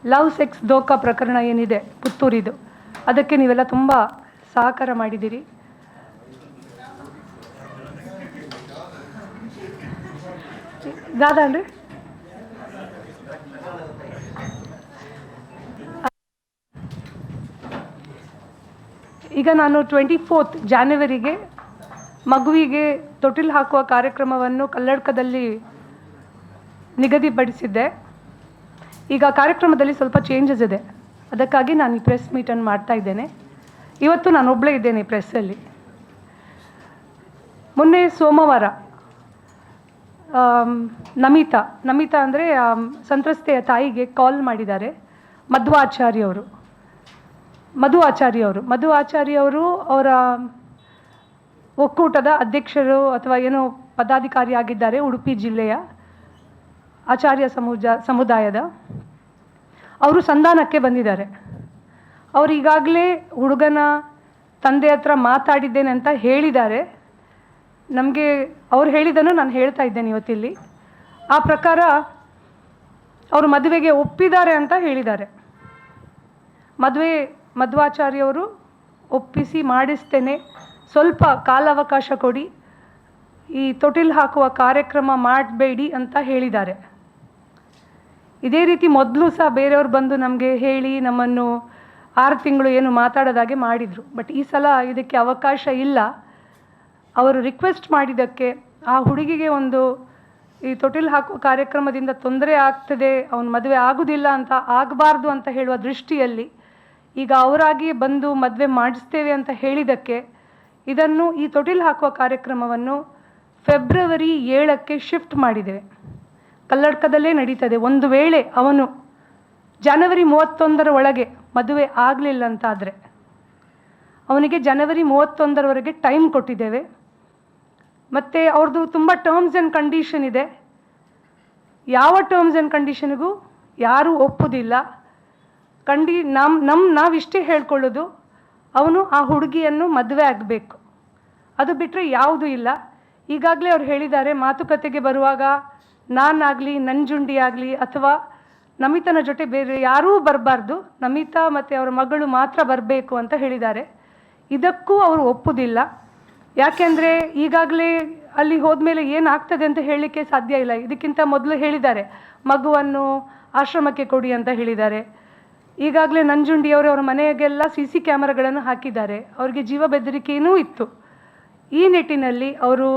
Love sex ದೋಖಾ ಪ್ರಕರಣ ಏನಿದೆ ಪುತ್ತೂರಿದು, ಅದಕ್ಕೆ ನೀವೆಲ್ಲ ತುಂಬ ಸಹಕಾರ ಮಾಡಿದ್ದೀರಿ. ದಾದಾ ಈಗ ನಾನು 24 ಜಾನ್ವರಿಗೆ ಮಗುವಿಗೆ ತೊಟ್ಟಿಲು ಹಾಕುವ ಕಾರ್ಯಕ್ರಮವನ್ನು ಕಲ್ಲಡ್ಕದಲ್ಲಿ ನಿಗದಿಪಡಿಸಿದ್ದೆ. ಈಗ ಕಾರ್ಯಕ್ರಮದಲ್ಲಿ ಸ್ವಲ್ಪ ಚೇಂಜಸ್ ಇದೆ, ಅದಕ್ಕಾಗಿ ನಾನು ಈ ಪ್ರೆಸ್ ಮೀಟನ್ನು ಮಾಡ್ತಾ ಇದ್ದೇನೆ. ಇವತ್ತು ನಾನು ಒಬ್ಬಳೇ ಇದ್ದೇನೆ ಪ್ರೆಸ್ಸಲ್ಲಿ. ಮೊನ್ನೆ ಸೋಮವಾರ ನಮಿತಾ ಅಂದರೆ ಸಂತ್ರಸ್ತೆಯ ತಾಯಿಗೆ ಕಾಲ್ ಮಾಡಿದ್ದಾರೆ ಮಧು ಆಚಾರ್ಯ ಅವರು ಅವರ ಒಕ್ಕೂಟದ ಅಧ್ಯಕ್ಷರು ಅಥವಾ ಏನೋ ಪದಾಧಿಕಾರಿ ಆಗಿದ್ದಾರೆ ಉಡುಪಿ ಜಿಲ್ಲೆಯ ಆಚಾರ್ಯ ಸಮುದಾಯದ. ಅವರು ಸಂಧಾನಕ್ಕೆ ಬಂದಿದ್ದಾರೆ. ಅವರು ಈಗಾಗಲೇ ಹುಡುಗನ ತಂದೆ ಹತ್ರ ಮಾತಾಡಿದ್ದೇನೆ ಅಂತ ಹೇಳಿದ್ದಾರೆ. ನಮಗೆ ಅವ್ರು ಹೇಳಿದ್ದನ್ನು ನಾನು ಹೇಳ್ತಾ ಇದ್ದೇನೆ ಇವತ್ತಿಲ್ಲಿ. ಆ ಪ್ರಕಾರ ಅವರು ಮದುವೆಗೆ ಒಪ್ಪಿದ್ದಾರೆ ಅಂತ ಹೇಳಿದ್ದಾರೆ. ಮಧ್ವಾಚಾರ್ಯವರು ಒಪ್ಪಿಸಿ ಮಾಡಿಸ್ತೇನೆ, ಸ್ವಲ್ಪ ಕಾಲಾವಕಾಶ ಕೊಡಿ, ಈ ತೊಟ್ಟಿಲು ಹಾಕುವ ಕಾರ್ಯಕ್ರಮ ಮಾಡಬೇಡಿ ಅಂತ ಹೇಳಿದ್ದಾರೆ. ಇದೇ ರೀತಿ ಮೊದಲು ಸಹ ಬೇರೆಯವರು ಬಂದು ನಮಗೆ ಹೇಳಿ ನಮ್ಮನ್ನು 6 ತಿಂಗಳು ಏನು ಮಾತಾಡೋದಾಗೆ ಮಾಡಿದರು. ಬಟ್ ಈ ಸಲ ಇದಕ್ಕೆ ಅವಕಾಶ ಇಲ್ಲ. ಅವರು ರಿಕ್ವೆಸ್ಟ್ ಮಾಡಿದ್ದಕ್ಕೆ ಆ ಹುಡುಗಿಗೆ ಒಂದು ಈ ತೊಟ್ಟಿಲು ಹಾಕುವ ಕಾರ್ಯಕ್ರಮದಿಂದ ತೊಂದರೆ ಆಗ್ತದೆ, ಅವನ ಮದುವೆ ಆಗೋದಿಲ್ಲ ಅಂತ ಆಗಬಾರ್ದು ಅಂತ ಹೇಳುವ ದೃಷ್ಟಿಯಲ್ಲಿ ಈಗ ಅವರಾಗಿ ಬಂದು ಮದುವೆ ಮಾಡಿಸ್ತೇವೆ ಅಂತ ಹೇಳಿದ್ದಕ್ಕೆ ಇದನ್ನು ಈ ತೊಟ್ಟಿಲು ಹಾಕುವ ಕಾರ್ಯಕ್ರಮವನ್ನು ಫೆಬ್ರವರಿ 7ಕ್ಕೆ ಶಿಫ್ಟ್ ಮಾಡಿದ್ದೇವೆ. ಕಲ್ಲಡ್ಕದಲ್ಲೇ ನಡೀತದೆ. ಒಂದು ವೇಳೆ ಅವನು ಜನವರಿ 31ರ ಒಳಗೆ ಮದುವೆ ಆಗಲಿಲ್ಲ ಅಂತಾದರೆ ಅವನಿಗೆ ಜನವರಿ 31ರವರೆಗೆ ಟೈಮ್ ಕೊಟ್ಟಿದ್ದೇವೆ. ಮತ್ತು ಅವ್ರದ್ದು ತುಂಬ ಟರ್ಮ್ಸ್ ಆ್ಯಂಡ್ ಕಂಡೀಷನ್ ಇದೆ. ಯಾವ ಟರ್ಮ್ಸ್ ಆ್ಯಂಡ್ ಕಂಡೀಷನ್ಗೂ ಯಾರೂ ಒಪ್ಪುವುದಿಲ್ಲ. ನಾವಿಷ್ಟೇ ಹೇಳ್ಕೊಳ್ಳೋದು, ಅವನು ಆ ಹುಡುಗಿಯನ್ನು ಮದುವೆ ಆಗಬೇಕು, ಅದು ಬಿಟ್ಟರೆ ಯಾವುದೂ ಇಲ್ಲ. ಈಗಾಗಲೇ ಅವ್ರು ಹೇಳಿದ್ದಾರೆ, ಮಾತುಕತೆಗೆ ಬರುವಾಗ ನಾನಾಗಲಿ ನಂಜುಂಡಿ ಆಗಲಿ ಅಥವಾ ನಮಿತನ ಜೊತೆ ಬೇರೆ ಯಾರೂ ಬರಬಾರ್ದು, ನಮಿತಾ ಮತ್ತು ಅವರ ಮಗಳು ಮಾತ್ರ ಬರಬೇಕು ಅಂತ ಹೇಳಿದ್ದಾರೆ. ಇದಕ್ಕೂ ಅವರು ಒಪ್ಪುವುದಿಲ್ಲ. ಯಾಕೆಂದರೆ ಈಗಾಗಲೇ ಅಲ್ಲಿ ಹೋದ್ಮೇಲೆ ಏನಾಗ್ತದೆ ಅಂತ ಹೇಳಲಿಕ್ಕೆ ಸಾಧ್ಯ ಇಲ್ಲ. ಇದಕ್ಕಿಂತ ಮೊದಲು ಹೇಳಿದ್ದಾರೆ ಮಗುವನ್ನು ಆಶ್ರಮಕ್ಕೆ ಕೊಡಿ ಅಂತ ಹೇಳಿದ್ದಾರೆ. ಈಗಾಗಲೇ ನಂಜುಂಡಿಯವರು ಅವರ ಮನೆಗೆಲ್ಲ CC ಕ್ಯಾಮರಾಗಳನ್ನು ಹಾಕಿದ್ದಾರೆ. ಅವರಿಗೆ ಜೀವ ಬೆದರಿಕೆಯೂ ಇತ್ತು. ಈ ನಿಟ್ಟಿನಲ್ಲಿ ಅವರು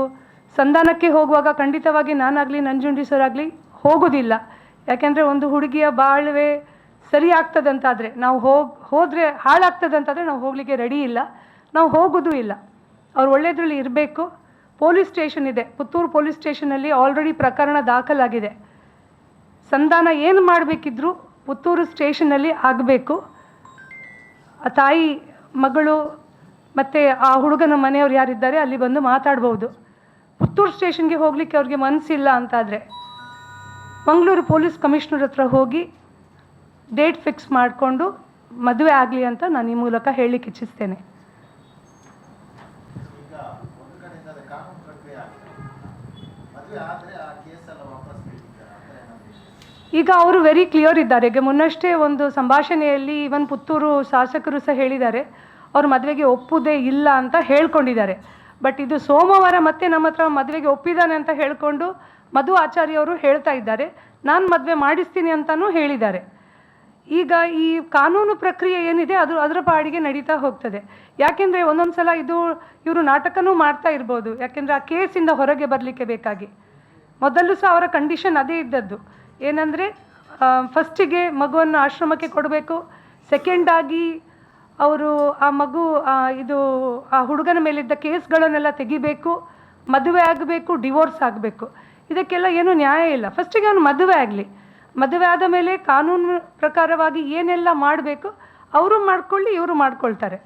ಸಂಧಾನಕ್ಕೆ ಹೋಗುವಾಗ ಖಂಡಿತವಾಗಿ ನಾನಾಗಲಿ ನಂಜುಂಡಿ ಸರ್ ಆಗಲಿ ಹೋಗೋದಿಲ್ಲ. ಯಾಕೆಂದರೆ ಒಂದು ಹುಡುಗಿಯ ಬಾಳ್ವೆ ಸರಿ ಆಗ್ತದಂತಾದರೆ ನಾವು ಹೋದರೆ ಹಾಳಾಗ್ತದಂತಾದರೆ ನಾವು ಹೋಗಲಿಕ್ಕೆ ರೆಡಿ ಇಲ್ಲ, ನಾವು ಹೋಗೋದೂ ಇಲ್ಲ. ಅವ್ರು ಒಳ್ಳೆಯದ್ರಲ್ಲಿ ಇರಬೇಕು. ಪೊಲೀಸ್ ಸ್ಟೇಷನ್ ಇದೆ, ಪುತ್ತೂರು ಪೊಲೀಸ್ ಸ್ಟೇಷನಲ್ಲಿ ಆಲ್ರೆಡಿ ಪ್ರಕರಣ ದಾಖಲಾಗಿದೆ. ಸಂಧಾನ ಏನು ಮಾಡಬೇಕಿದ್ರೂ ಪುತ್ತೂರು ಸ್ಟೇಷನಲ್ಲಿ ಆಗಬೇಕು. ಆ ತಾಯಿ ಮಗಳು ಮತ್ತು ಆ ಹುಡುಗನ ಮನೆಯವ್ರು ಯಾರಿದ್ದಾರೆ ಅಲ್ಲಿ ಬಂದು ಮಾತಾಡ್ಬೋದು. ಪುತ್ತೂರು ಸ್ಟೇಷನ್ಗೆ ಹೋಗಲಿಕ್ಕೆ ಅವ್ರಿಗೆ ಮನಸ್ಸಿಲ್ಲ ಅಂತಾದರೆ ಮಂಗಳೂರು ಪೊಲೀಸ್ ಕಮಿಷನರ್ ಹತ್ರ ಹೋಗಿ ಡೇಟ್ ಫಿಕ್ಸ್ ಮಾಡಿಕೊಂಡು ಮದುವೆ ಆಗಲಿ ಅಂತ ನಾನು ಈ ಮೂಲಕ ಹೇಳಲಿಕ್ಕೆ ಇಚ್ಛಿಸ್ತೇನೆ. ಈಗ ಅವರು ವೆರಿ ಕ್ಲಿಯರ್ ಇದ್ದಾರೆ. ಈಗ ಮುನ್ನಷ್ಟೇ ಒಂದು ಸಂಭಾಷಣೆಯಲ್ಲಿ ಇವನ್ ಪುತ್ತೂರು ಶಾಸಕರು ಸಹ ಹೇಳಿದ್ದಾರೆ ಅವ್ರ ಮದುವೆಗೆ ಒಪ್ಪುವುದೇ ಇಲ್ಲ ಅಂತ ಹೇಳ್ಕೊಂಡಿದ್ದಾರೆ. ಬಟ್ ಇದು ಸೋಮವಾರ ಮತ್ತೆ ನಮ್ಮ ಹತ್ರ ಮದುವೆಗೆ ಒಪ್ಪಿದ್ದಾನೆ ಅಂತ ಹೇಳಿಕೊಂಡು ಮಧು ಆಚಾರ್ಯವರು ಹೇಳ್ತಾ ಇದ್ದಾರೆ, ನಾನು ಮದುವೆ ಮಾಡಿಸ್ತೀನಿ ಅಂತಲೂ ಹೇಳಿದ್ದಾರೆ. ಈಗ ಈ ಕಾನೂನು ಪ್ರಕ್ರಿಯೆ ಏನಿದೆ ಅದರ ಪಾಡಿಗೆ ನಡೀತಾ ಹೋಗ್ತದೆ. ಯಾಕೆಂದರೆ ಒಂದೊಂದು ಸಲ ಇವರು ನಾಟಕನೂ ಮಾಡ್ತಾ ಇರ್ಬೋದು. ಯಾಕೆಂದರೆ ಆ ಕೇಸಿಂದ ಹೊರಗೆ ಬರಲಿಕ್ಕೆ ಬೇಕಾಗಿ ಮೊದಲು ಸಹ ಅವರ ಕಂಡೀಷನ್ ಅದೇ ಇದ್ದದ್ದು. ಏನಂದರೆ ಫಸ್ಟಿಗೆ ಮಗುವನ್ನು ಆಶ್ರಮಕ್ಕೆ ಕೊಡಬೇಕು, ಸೆಕೆಂಡಾಗಿ ಅವರು ಆ ಮಗು ಆ ಹುಡುಗನ ಮೇಲಿದ್ದ ಕೇಸ್ಗಳನ್ನೆಲ್ಲ ತೆಗಿಬೇಕು, ಮದುವೆ ಆಗಬೇಕು, ಡಿವೋರ್ಸ್ ಆಗಬೇಕು. ಇದಕ್ಕೆಲ್ಲ ಏನೂ ನ್ಯಾಯ ಇಲ್ಲ. ಫಸ್ಟಿಗೆ ಅವನು ಮದುವೆ ಆಗಲಿ, ಮದುವೆ ಆದ ಮೇಲೆ ಕಾನೂನು ಪ್ರಕಾರವಾಗಿ ಏನೆಲ್ಲ ಮಾಡಬೇಕು ಅವರು ಮಾಡ್ಕೊಳ್ಳಿ, ಇವರು ಮಾಡ್ಕೊಳ್ತಾರೆ.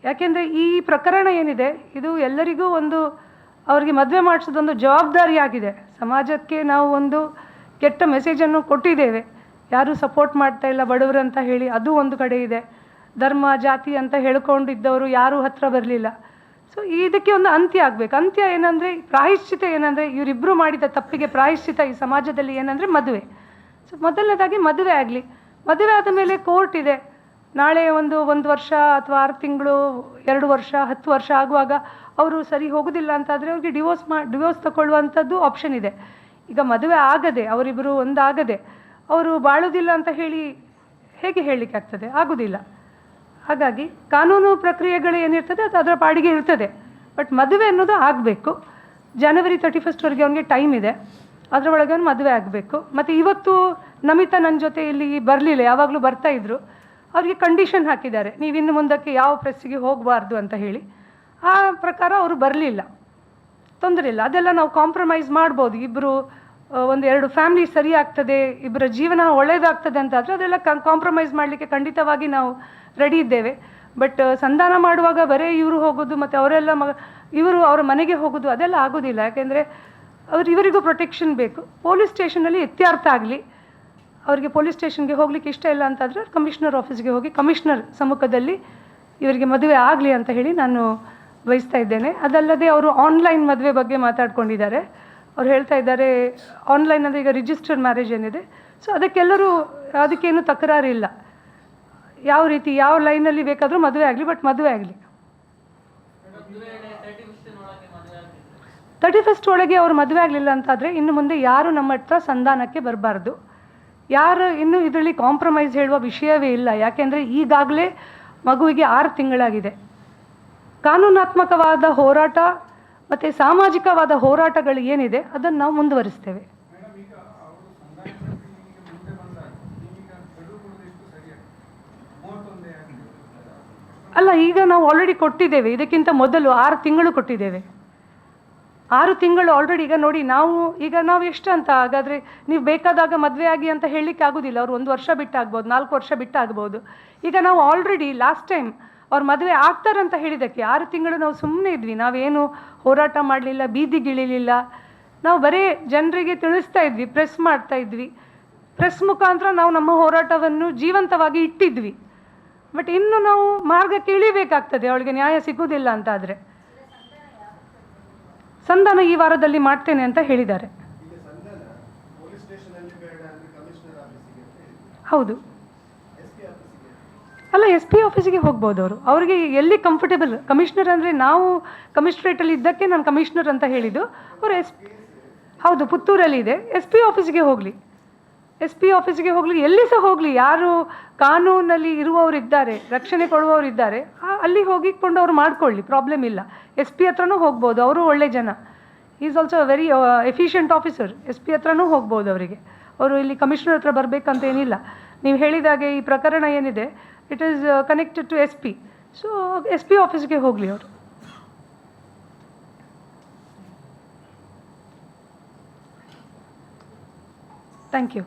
ಯಾಕೆಂದರೆ ಈ ಪ್ರಕರಣ ಏನಿದೆ ಇದು ಎಲ್ಲರಿಗೂ ಅವ್ರಿಗೆ ಮದುವೆ ಮಾಡಿಸೋದೊಂದು ಜವಾಬ್ದಾರಿಯಾಗಿದೆ. ಸಮಾಜಕ್ಕೆ ನಾವು ಒಂದು ಕೆಟ್ಟ ಮೆಸೇಜನ್ನು ಕೊಟ್ಟಿದ್ದೇವೆ, ಯಾರೂ ಸಪೋರ್ಟ್ ಮಾಡ್ತಾ ಇಲ್ಲ ಬಡವರು ಅಂತ ಹೇಳಿ, ಅದು ಒಂದು ಕಡೆ ಇದೆ. ಧರ್ಮ ಜಾತಿ ಅಂತ ಹೇಳ್ಕೊಂಡಿದ್ದವರು ಯಾರೂ ಹತ್ರ ಬರಲಿಲ್ಲ. ಸೊ ಇದಕ್ಕೆ ಒಂದು ಅಂತ್ಯ ಆಗಬೇಕು. ಅಂತ್ಯ ಏನಂದರೆ ಪ್ರಾಯಶ್ಚಿತ ಏನಂದರೆ ಇವರಿಬ್ಬರು ಮಾಡಿದ ತಪ್ಪಿಗೆ ಪ್ರಾಯಶ್ಚಿತ ಈ ಸಮಾಜದಲ್ಲಿ ಏನಂದರೆ ಮದುವೆ. ಸೊ ಮೊದಲನೇದಾಗಿ ಮದುವೆ ಆಗಲಿ, ಮದುವೆ ಆದ ಮೇಲೆ ಕೋರ್ಟ್ ಇದೆ. ನಾಳೆ ಒಂದು ವರ್ಷ ಅಥವಾ 6 ತಿಂಗಳು, 2 ವರ್ಷ, 10 ವರ್ಷ ಆಗುವಾಗ ಅವರು ಸರಿ ಹೋಗೋದಿಲ್ಲ ಅಂತಾದರೆ ಅವ್ರಿಗೆ ಡಿವೋರ್ಸ್ ತಗೊಳ್ಳುವಂಥದ್ದು ಆಪ್ಷನ್ ಇದೆ. ಈಗ ಮದುವೆ ಆಗದೆ, ಅವರಿಬ್ಬರು ಒಂದಾಗದೆ ಅವರು ಬಾಳೋದಿಲ್ಲ ಅಂತ ಹೇಗೆ ಹೇಳಲಿಕ್ಕೆ ಆಗ್ತದೆ? ಆಗೋದಿಲ್ಲ. ಹಾಗಾಗಿ ಕಾನೂನು ಪ್ರಕ್ರಿಯೆಗಳು ಏನಿರ್ತದೆ ಅದು ಅದರ ಪಾಡಿಗೆ ಇರ್ತದೆ. ಬಟ್ ಮದುವೆ ಅನ್ನೋದು ಆಗಬೇಕು. ಜನವರಿ 31 ಅವನಿಗೆ ಟೈಮ್ ಇದೆ. ಅದರ ಒಳಗೆ ಅವ್ನು ಮದುವೆ ಆಗಬೇಕು. ಮತ್ತು ಇವತ್ತು ನಮಿತಾ ನನ್ನ ಜೊತೆ ಇಲ್ಲಿ ಬರಲಿಲ್ಲ, ಯಾವಾಗಲೂ ಬರ್ತಾಯಿದ್ರು. ಅವರಿಗೆ ಕಂಡೀಷನ್ ಹಾಕಿದ್ದಾರೆ, ನೀವು ಇನ್ನು ಮುಂದಕ್ಕೆ ಯಾವ ಪ್ರೆಸ್ಸಿಗೆ ಹೋಗಬಾರ್ದು ಅಂತ ಹೇಳಿ. ಆ ಪ್ರಕಾರ ಅವರು ಬರಲಿಲ್ಲ. ತೊಂದರೆ ಇಲ್ಲ, ಅದೆಲ್ಲ ನಾವು ಕಾಂಪ್ರಮೈಸ್ ಮಾಡ್ಬೋದು. ಇಬ್ಬರು 1-2 ಫ್ಯಾಮಿಲಿ ಸರಿ ಆಗ್ತದೆ, ಇಬ್ಬರ ಜೀವನ ಒಳ್ಳೆಯದಾಗ್ತದೆ ಅಂತಾದರೆ ಅದೆಲ್ಲ ಕಾಂಪ್ರಮೈಸ್ ಮಾಡಲಿಕ್ಕೆ ಖಂಡಿತವಾಗಿ ನಾವು ರೆಡಿ ಇದ್ದೇವೆ. ಬಟ್ ಸಂಧಾನ ಮಾಡುವಾಗ ಬರೀ ಇವರು ಹೋಗೋದು ಮತ್ತು ಅವರೆಲ್ಲ ಇವರು ಅವರ ಮನೆಗೆ ಹೋಗೋದು ಅದೆಲ್ಲ ಆಗೋದಿಲ್ಲ. ಯಾಕೆಂದರೆ ಇವರಿಗೂ ಪ್ರೊಟೆಕ್ಷನ್ ಬೇಕು. ಪೊಲೀಸ್ ಸ್ಟೇಷನಲ್ಲಿ ಇತ್ಯರ್ಥ ಆಗಲಿ. ಅವರಿಗೆ ಪೊಲೀಸ್ ಸ್ಟೇಷನ್ಗೆ ಹೋಗಲಿಕ್ಕೆ ಇಷ್ಟ ಇಲ್ಲ ಅಂತಾದರೆ ಕಮಿಷನರ್ ಆಫೀಸ್ಗೆ ಹೋಗಿ ಕಮಿಷನರ್ ಸಮ್ಮುಖದಲ್ಲಿ ಇವರಿಗೆ ಮದುವೆ ಆಗಲಿ ಅಂತ ಹೇಳಿ ನಾನು ಬಯಸ್ತಾ ಇದ್ದೇನೆ. ಅದಲ್ಲದೆ ಅವರು ಆನ್ಲೈನ್ ಮದುವೆ ಬಗ್ಗೆ ಮಾತಾಡ್ಕೊಂಡಿದ್ದಾರೆ. ಅವ್ರು ಹೇಳ್ತಾ ಇದ್ದಾರೆ ಆನ್ಲೈನ್ ಅಂದರೆ ಈಗ ರಿಜಿಸ್ಟರ್ಡ್ ಮ್ಯಾರೇಜ್ ಏನಿದೆ, ಸೊ ಅದಕ್ಕೇನು ತಕರಾರಿಲ್ಲ. ಯಾವ ರೀತಿ ಯಾವ ಲೈನಲ್ಲಿ ಬೇಕಾದರೂ ಮದುವೆ ಆಗಲಿ, ಬಟ್ ಮದುವೆ ಆಗಲಿ. 31 ಒಳಗೆ ಅವರು ಮದುವೆ ಆಗಲಿಲ್ಲ ಅಂತಾದರೆ ಇನ್ನು ಮುಂದೆ ಯಾರು ನಮ್ಮ ಹತ್ರ ಸಂಧಾನಕ್ಕೆ ಬರಬಾರ್ದು. ಯಾರು ಇನ್ನೂ ಇದರಲ್ಲಿ ಕಾಂಪ್ರಮೈಸ್ ಹೇಳುವ ವಿಷಯವೇ ಇಲ್ಲ. ಯಾಕೆಂದರೆ ಈಗಾಗಲೇ ಮಗುವಿಗೆ 6 ತಿಂಗಳಾಗಿದೆ. ಕಾನೂನಾತ್ಮಕವಾದ ಹೋರಾಟ ಮತ್ತು ಸಾಮಾಜಿಕವಾದ ಹೋರಾಟಗಳು ಏನಿದೆ ಅದನ್ನು ನಾವು ಮುಂದುವರಿಸ್ತೇವೆ. ಅಲ್ಲ, ಈಗ ನಾವು ಆಲ್ರೆಡಿ ಕೊಟ್ಟಿದ್ದೇವೆ. ಇದಕ್ಕಿಂತ ಮೊದಲು 6 ತಿಂಗಳು ಕೊಟ್ಟಿದ್ದೇವೆ. 6 ತಿಂಗಳು ಆಲ್ರೆಡಿ. ಈಗ ನಾವು ಎಷ್ಟು ಅಂತ, ಹಾಗಾದರೆ ನೀವು ಬೇಕಾದಾಗ ಮದುವೆ ಆಗಿ ಅಂತ ಹೇಳಲಿಕ್ಕೆ ಆಗೋದಿಲ್ಲ. ಅವರು 1 ವರ್ಷ ಬಿಟ್ಟಾಗ್ಬೋದು, 4 ವರ್ಷ ಬಿಟ್ಟಾಗ್ಬೋದು. ಈಗ ನಾವು ಆಲ್ರೆಡಿ ಲಾಸ್ಟ್ ಟೈಮ್ ಅವ್ರು ಮದುವೆ ಆಗ್ತಾರಂತ ಹೇಳಿದ್ದಕ್ಕೆ 6 ತಿಂಗಳು ನಾವು ಸುಮ್ಮನೆ ಇದ್ವಿ. ನಾವೇನು ಹೋರಾಟ ಮಾಡಲಿಲ್ಲ, ಬೀದಿಗಿಳಿಲಿಲ್ಲ. ನಾವು ಬರೀ ಜನರಿಗೆ ತಿಳಿಸ್ತಾ ಇದ್ವಿ, ಪ್ರೆಸ್ ಮಾಡ್ತಾ ಇದ್ವಿ. ಪ್ರೆಸ್ ಮುಖಾಂತರ ನಾವು ನಮ್ಮ ಹೋರಾಟವನ್ನು ಜೀವಂತವಾಗಿ ಇಟ್ಟಿದ್ವಿ. ಬಟ್ ಇನ್ನು ನಾವು ಮಾರ್ಗಕ್ಕೆ ಇಳಿಬೇಕಾಗ್ತದೆ. ಅವಳಿಗೆ ನ್ಯಾಯ ಸಿಗೋದಿಲ್ಲ ಅಂತಾದರೆ ಸಂಧಾನ ಈ ವಾರದಲ್ಲಿ ಮಾಡ್ತೇನೆ ಅಂತ ಹೇಳಿದ್ದಾರೆ. ಹೌದು. ಅಲ್ಲ, SP ಆಫೀಸಿಗೆ ಹೋಗ್ಬೋದು ಅವರು. ಅವರಿಗೆ ಎಲ್ಲಿ ಕಂಫರ್ಟೇಬಲ್. ಕಮಿಷನರ್ ಅಂದರೆ ನಾವು ಕಮಿಷನರೇಟಲ್ಲಿ ಇದ್ದಕ್ಕೆ ನಾನು ಕಮಿಷನರ್ ಅಂತ ಹೇಳಿದ್ದು. ಅವರು ಹೌದು, ಪುತ್ತೂರಲ್ಲಿ ಇದೆ. SP ಆಫೀಸಿಗೆ ಹೋಗಲಿ. SP ಆಫೀಸಿಗೆ ಹೋಗಲಿ, ಎಲ್ಲಿ ಸಹ ಹೋಗಲಿ. ಯಾರು ಕಾನೂನಲ್ಲಿ ಇರುವವರಿದ್ದಾರೆ, ರಕ್ಷಣೆ ಕೊಡುವವರಿದ್ದಾರೆ, ಅಲ್ಲಿ ಹೋಗಿಕೊಂಡು ಅವ್ರು ಮಾಡ್ಕೊಳ್ಳಿ, ಪ್ರಾಬ್ಲಮ್ ಇಲ್ಲ. SP ಹತ್ರನೂ ಹೋಗ್ಬೋದು, ಅವರು ಒಳ್ಳೆ ಜನ. Is also very efficient officer. SP ಹತ್ರನೂ ಹೋಗ್ಬೋದು ಅವರಿಗೆ. ಅವರು ಇಲ್ಲಿ ಕಮಿಷನರ್ ಹತ್ರ ಬರಬೇಕಂತ ಏನಿಲ್ಲ. ನೀವು ಹೇಳಿದಾಗೆ ಈ ಪ್ರಕರಣ ಏನಿದೆ it is connected to SP. So SP ಆಫೀಸ್ಗೆ ಹೋಗಲಿ ಅವರು. Thank you.